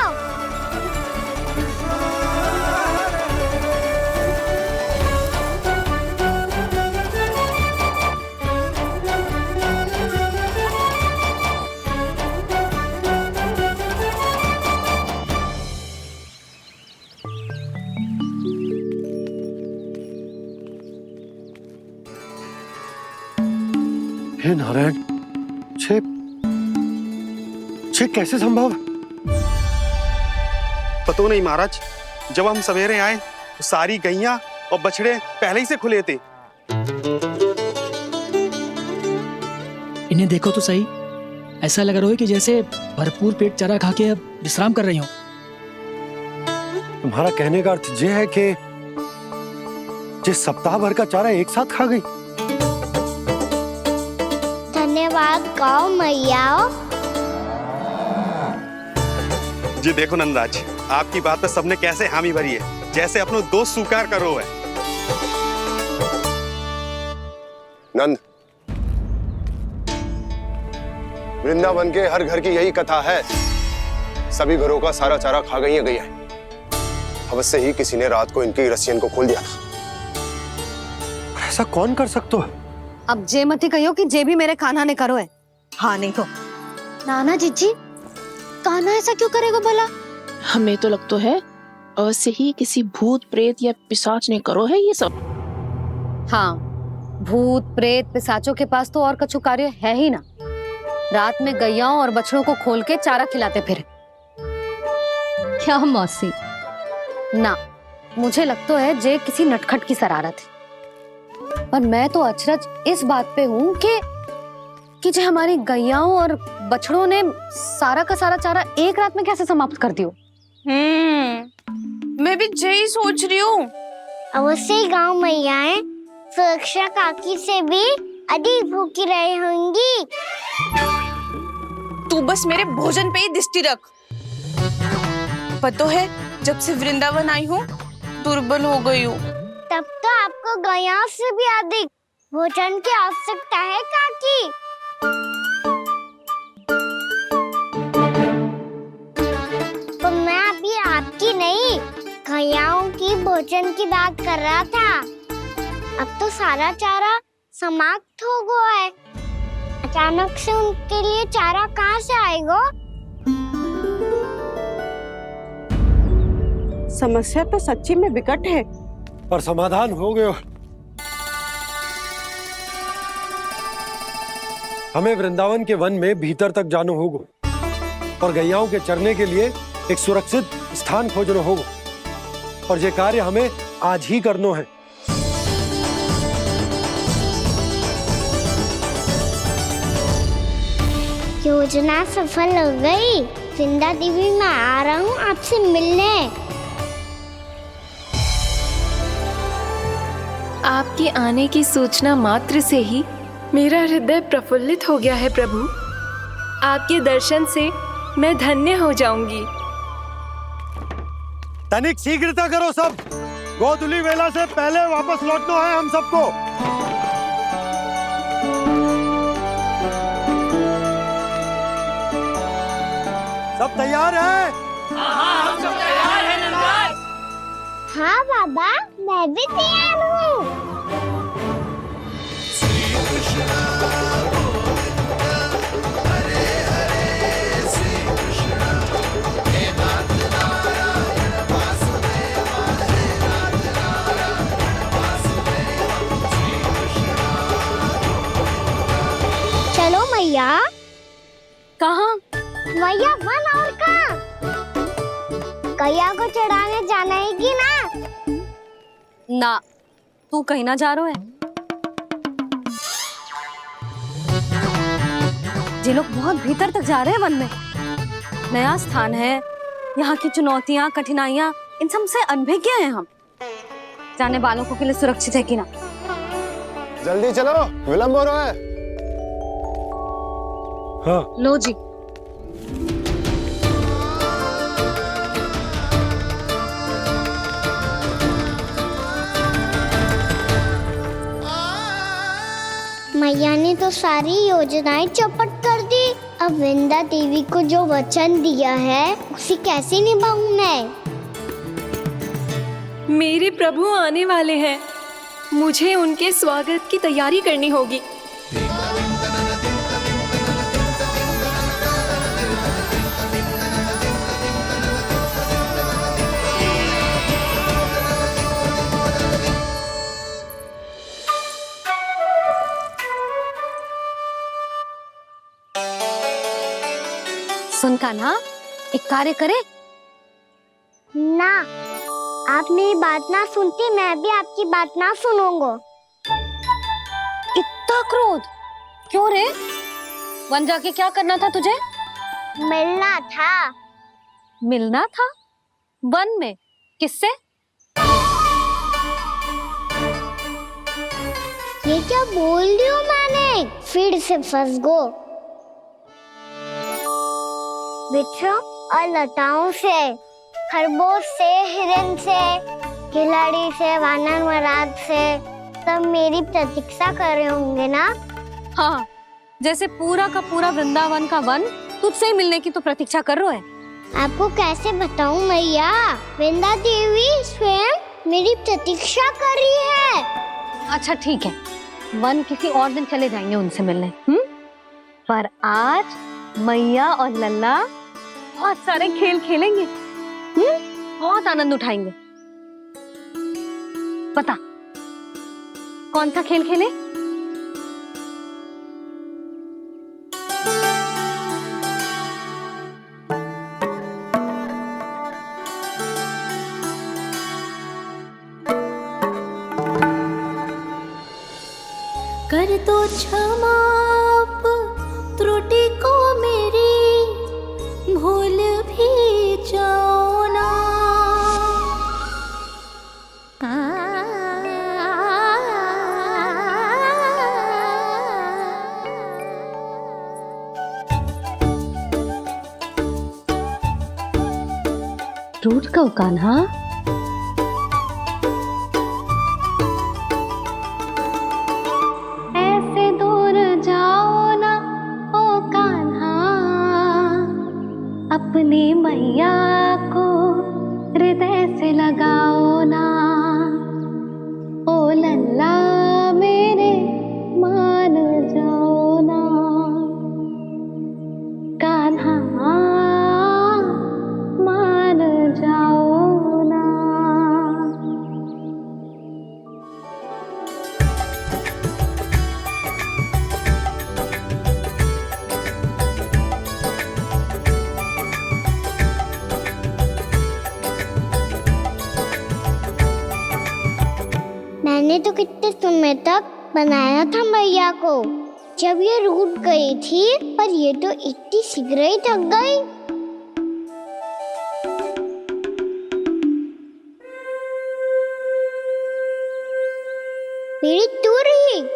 हे नारायण, छे कैसे संभव? पता नहीं महाराज, जब हम सवेरे आए तो सारी गैया और बछड़े पहले ही से खुले थे। इन्हें देखो तो सही, ऐसा लग रहा है कि जैसे भरपूर पेट चारा खा के अब विश्राम कर रही हो। तुम्हारा कहने का अर्थ ये है कि जिस सप्ताह भर का चारा एक साथ खा गई। धन्यवाद गाँव मैया। जी देखो नंदराज, आपकी बात पे सबने कैसे हामी भरी है, जैसे अपनो दोस्त स्वीकार करो है। नंद, वृंदावन के हर घर की यही कथा है। सभी घरों का सारा चारा खा गई है। अवश्य ही किसी ने रात को इनकी रस्सियन को खोल दिया था। ऐसा कौन कर सकते हो? अब जे मत ही कहियो कि जे भी मेरे कान्हा ने करो है। हाँ नहीं तो नाना जीजी, कान्हा ऐसा क्यों करेगा भला? हमें तो लगता है अवश्य ही किसी भूत प्रेत या पिशाच ने करो है ये सब। हाँ, भूत प्रेत पिशाचों के पास तो और कछु कार्य है ही ना। रात में गैयाओं और बछड़ों को खोल के चारा खिलाते फिर। क्या मौसी? ना, मुझे लगता है जे किसी नटखट की शरारत है। पर मैं तो अचरज इस बात पे हूँ कि जो हमारी गैयाओं और बछड़ों ने सारा का सारा चारा एक रात में कैसे समाप्त कर दियो। मैं भी यही सोच रही हूँ। अवश्य ही गाँव मैयाएं सुरक्षा काकी से भी अधिक भूखी रही होंगी। तू बस मेरे भोजन पे ही दृष्टि रख। पता है, जब से वृंदावन आई हूँ दुर्बल हो गई हूँ। तब तो आपको गैयाओं से भी अधिक भोजन की आवश्यकता है काकी। तो मैं अभी आपकी नहीं, गैयाओं की भोजन की बात कर रहा था। अब तो सारा चारा समाप्त हो गया है। अचानक से उनके लिए चारा कहाँ से आएगा? समस्या तो सच्ची में विकट है, पर समाधान हो गयो। हमें वृंदावन के वन में भीतर तक जाना होगा। और गैयाओं के चरने के लिए एक सुरक्षित स्थान खोजनो होगा, और ये कार्य हमें आज ही करनो है। योजना सफल हो गई। वृंदा देवी, मैं आ रहा हूँ आपसे मिलने। आपके आने की सूचना मात्र से ही मेरा हृदय प्रफुल्लित हो गया है प्रभु। आपके दर्शन से मैं धन्य हो जाऊंगी। तनिक शीघ्रता करो सब, गोधुली वेला से पहले वापस लौटना है हम सबको। सब तैयार है? हम सब तैयार हैं नंदराज। हाँ बाबा, मैं भी तैयार हूँ। चलो मैया। कहाँ? मैया, वन और कहाँ? गैया को चढ़ाने जाना है कि ना? ना, तू कहीं ना जा रहा है। ये लोग बहुत भीतर तक जा रहे हैं वन में। नया स्थान है, यहाँ की चुनौतियाँ, कठिनाइयाँ, इन सब से अनभिज्ञ हैं हम। जाने वालों के लिए सुरक्षित है कि ना? जल्दी चलो, विलंब हो रहा है। हाँ। लो जी। मैया ने तो सारी योजनाएं चौपट कर दी। अब वृंदा देवी को जो वचन दिया है उसे कैसे निभाऊं मैं? मेरे प्रभु आने वाले हैं, मुझे उनके स्वागत की तैयारी करनी होगी। सुन कान्हा, एक कार्य करे ना, आप मेरी बात ना सुनती, मैं भी आपकी बात ना सुनूंगा। इतना क्रोध क्यों रे? वन जाके क्या करना था तुझे? मिलना था। मिलना था? वन में? किससे? ये क्या बोल रही हूँ मैंने? फिर से फंस गो। बिच्छू और लताओं से, खरगोश से, हिरन से, खिलाड़ी से, वानर महाराज से, सब मेरी प्रतीक्षा कर रहे होंगे ना? हाँ, जैसे पूरा का पूरा वृंदावन का वन तुझसे ही मिलने की तो प्रतीक्षा कर रहा है। आपको कैसे बताऊं मैया? वृंदा देवी स्वयं मेरी प्रतीक्षा कर रही है। अच्छा ठीक है, वन किसी और दिन चले जाएंगे उनसे मिलने। पर आज मैया और लल्ला बहुत सारे खेल खेलेंगे। बहुत आनंद उठाएंगे। बता, कौन सा खेल खेले? कर दो क्षमा त्रुटि को मेरी, भूल भी जाओ ना। टूट गओ कान्हा? ऐसे दूर जाओ ना ओ कान्हा, अपनी मैया को हृदय से लगाओ ना। ओ लल्ला मेरे मान जाओ ना, कान्हा मान जाओ ना। मैंने तो कितने समय तक बनाया था मैया को, जब ये रूठ गई थी, पर ये तो इतनी शीघ्र ही थक गई। मेरी तू रही।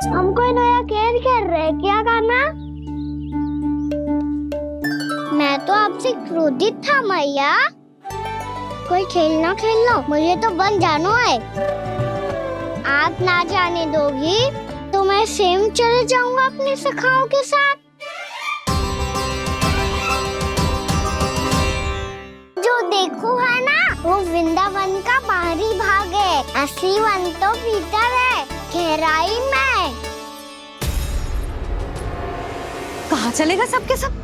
हम कोई नया खेल खेल रहे क्या करना? मैं तो आपसे क्रोधित था मैया। कोई खेलना खेल लो, मुझे तो बन जाना है। आप ना जाने दोगी तो मैं स्वयं चले जाऊंगा अपने सखाओं के साथ। जो देखो है ना, वो वृंदावन का बाहरी भाग है, असली वन तो भीतर है, गहराई में। कहाँ चलेगा सबके सब?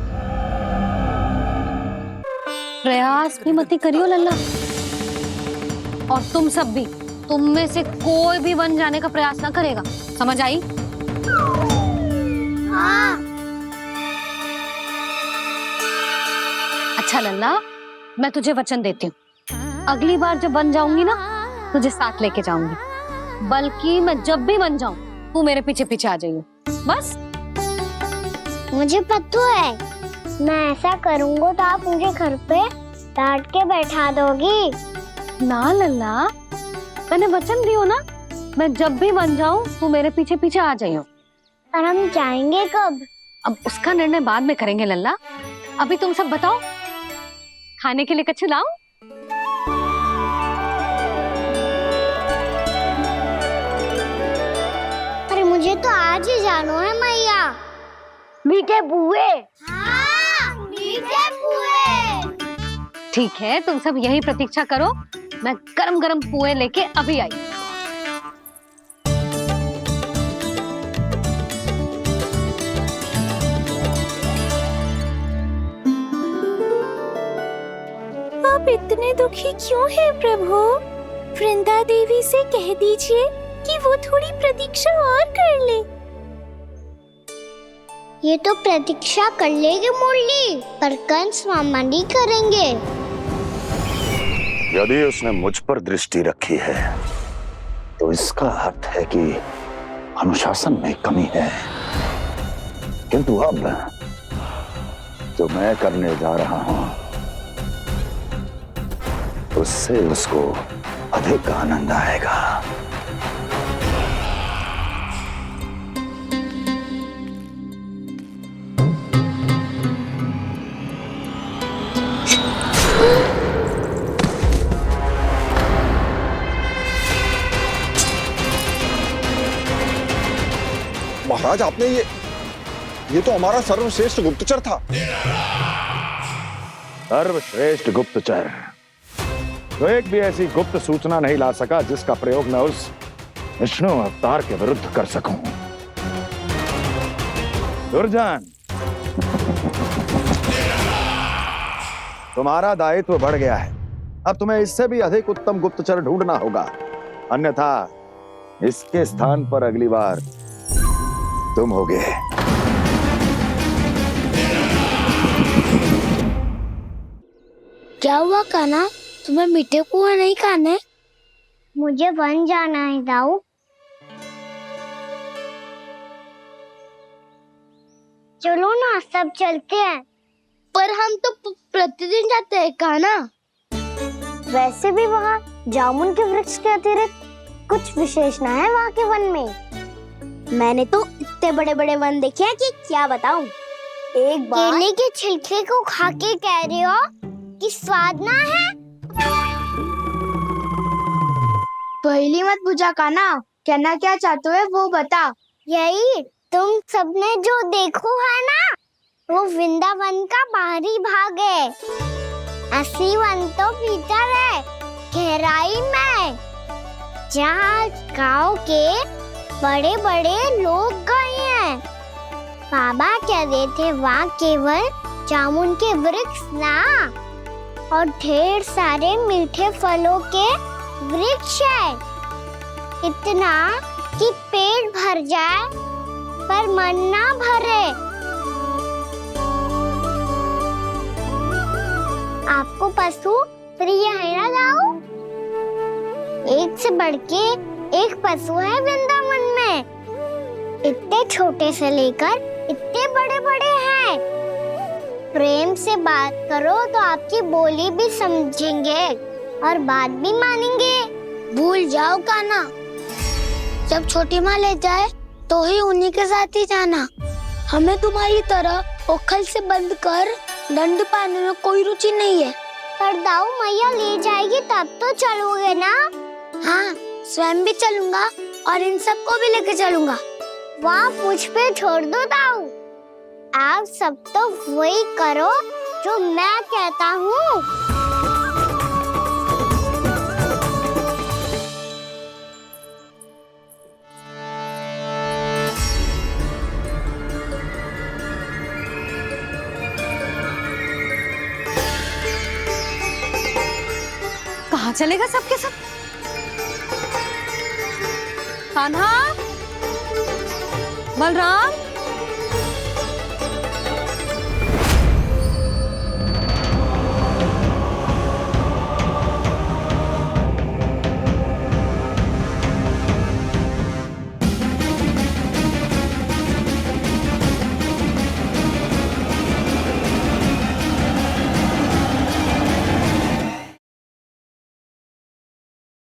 प्रयास भी मत करियो लल्ला। और तुम सब भी, तुम में से कोई भी वन जाने का प्रयास ना करेगा, समझ आई? हाँ। अच्छा लल्ला, मैं तुझे वचन देती हूँ, अगली बार जब बन जाऊंगी ना, तुझे साथ लेके जाऊंगी। बल्कि मैं जब भी बन जाऊं, तू मेरे पीछे पीछे आ जाइयो, बस। मुझे पता है, मैं ऐसा करूंगा तो आप मुझे घर पे डांट के बैठा दोगी। ना लल्ला, मैंने वचन दियो ना, मैं जब भी बन जाऊं, तू मेरे पीछे पीछे आ जाइयो। पर हम जाएंगे कब? अब उसका निर्णय बाद में करेंगे लल्ला। अभी तुम सब बताओ, खाने के लिए कुछ लाऊं? अरे मुझे तो आज ही जाना है मैया। मीठे बुए। हाँ, मीठे बुए। ठीक है, तुम सब यही प्रतीक्षा करो, मैं गरम गरम पुए लेके अभी आई। आप इतने दुखी क्यों हैं प्रभु? वृंदा देवी से कह दीजिए कि वो थोड़ी प्रतीक्षा और कर ले। ये तो प्रतीक्षा कर लेगी मुरली, पर कंस मामा नहीं करेंगे। यदि उसने मुझ पर दृष्टि रखी है, तो इसका अर्थ है कि अनुशासन में कमी है। किंतु अब जो मैं करने जा रहा हूं, उससे उसको अधिक आनंद आएगा। महाराज, आपने ये तो हमारा सर्वश्रेष्ठ गुप्तचर था। सर्वश्रेष्ठ गुप्तचर तो एक भी ऐसी गुप्त सूचना नहीं ला सका जिसका प्रयोग मैं उस विष्णु अवतार के विरुद्ध कर सकूं। दुर्जन, तुम्हारा दायित्व बढ़ गया है। अब तुम्हें इससे भी अधिक उत्तम गुप्तचर ढूंढना होगा, अन्यथा इसके स्थान पर अगली बार तुम होगे। क्या हुआ कान्हा, तुम्हें मीठे कुआं नहीं खाने? मुझे वन जाना है दाऊ। चलो ना, सब चलते हैं। पर हम तो प्रतिदिन जाते हैं कान्हा। वैसे भी वहाँ जामुन के वृक्ष के अतिरिक्त कुछ विशेष ना है वहाँ के वन में। मैंने तो इतने बड़े बड़े वन देखे हैं कि क्या बताऊं। एक बार केले के छिलके को खा के कह रहे हो कि स्वाद ना है? पहली मत पूछा कान्हा, कहना क्या चाहते हो वो बता। यही तुम सबने जो देखो है ना, वो वृंदावन का बाहरी भाग है। असली वन तो भीतर है, गहराई में, जहाँ गांव के बड़े बड़े लोग गए हैं। बाबा कह रहे थे वहाँ केवल जामुन के वृक्ष ना, और ढेर सारे मीठे फलों के वृक्ष है। इतना कि पेट भर जाए पर मन ना भरे। आपको पशु प्रिय है ना दाऊ? एक से बढ़ के एक पशु है वृंदावन में। इतने छोटे से लेकर इतने बड़े बड़े हैं। प्रेम से बात करो तो आपकी बोली भी समझेंगे और बात भी मानेंगे। भूल जाओ कान्हा, जब छोटी माँ ले जाए तो ही उन्हीं के साथ ही जाना। हमें तुम्हारी तरह ओखल से बंद कर दंड पाने में कोई रुचि नहीं है। पर दाऊ मैया ले जाएगी तब तो चलोगे ना? हाँ, स्वयं भी चलूंगा और इन सबको भी लेके चलूंगा। वहाँ मुझ पे छोड़ दो दाऊ। आप सब तो वही करो जो मैं कहता हूँ। कहाँ चलेगा सबके सब? कान्हा, बलराम,